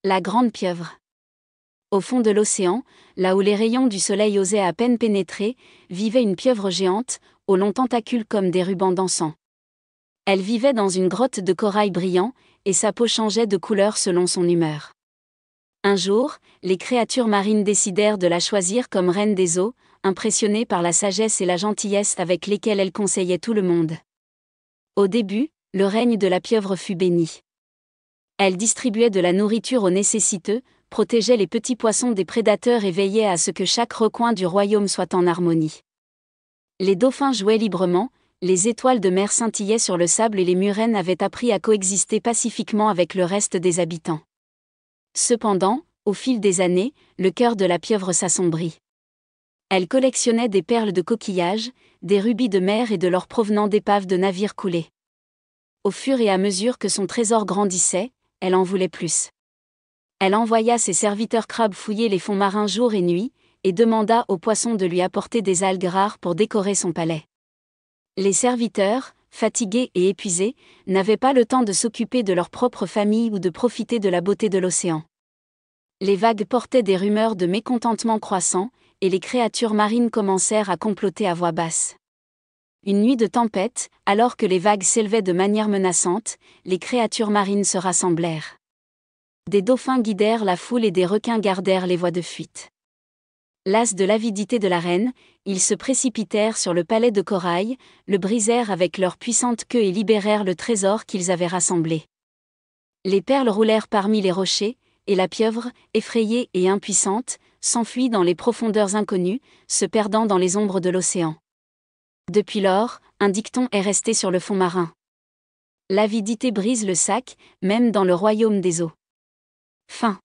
La grande pieuvre. Au fond de l'océan, là où les rayons du soleil osaient à peine pénétrer, vivait une pieuvre géante, aux longs tentacules comme des rubans dansants. Elle vivait dans une grotte de corail brillant, et sa peau changeait de couleur selon son humeur. Un jour, les créatures marines décidèrent de la choisir comme reine des eaux, impressionnées par la sagesse et la gentillesse avec lesquelles elle conseillait tout le monde. Au début, le règne de la pieuvre fut béni. Elle distribuait de la nourriture aux nécessiteux, protégeait les petits poissons des prédateurs et veillait à ce que chaque recoin du royaume soit en harmonie. Les dauphins jouaient librement, les étoiles de mer scintillaient sur le sable et les murènes avaient appris à coexister pacifiquement avec le reste des habitants. Cependant, au fil des années, le cœur de la pieuvre s'assombrit. Elle collectionnait des perles de coquillages, des rubis de mer et de l'or provenant d'épaves de navires coulés. Au fur et à mesure que son trésor grandissait, elle en voulait plus. Elle envoya ses serviteurs crabes fouiller les fonds marins jour et nuit, et demanda aux poissons de lui apporter des algues rares pour décorer son palais. Les serviteurs, fatigués et épuisés, n'avaient pas le temps de s'occuper de leur propre famille ou de profiter de la beauté de l'océan. Les vagues portaient des rumeurs de mécontentement croissant, et les créatures marines commencèrent à comploter à voix basse. Une nuit de tempête, alors que les vagues s'élevaient de manière menaçante, les créatures marines se rassemblèrent. Des dauphins guidèrent la foule et des requins gardèrent les voies de fuite. Las de l'avidité de la reine, ils se précipitèrent sur le palais de corail, le brisèrent avec leur puissante queue et libérèrent le trésor qu'ils avaient rassemblé. Les perles roulèrent parmi les rochers, et la pieuvre, effrayée et impuissante, s'enfuit dans les profondeurs inconnues, se perdant dans les ombres de l'océan. Depuis lors, un dicton est resté sur le fond marin. L'avidité brise le sac, même dans le royaume des eaux. Fin.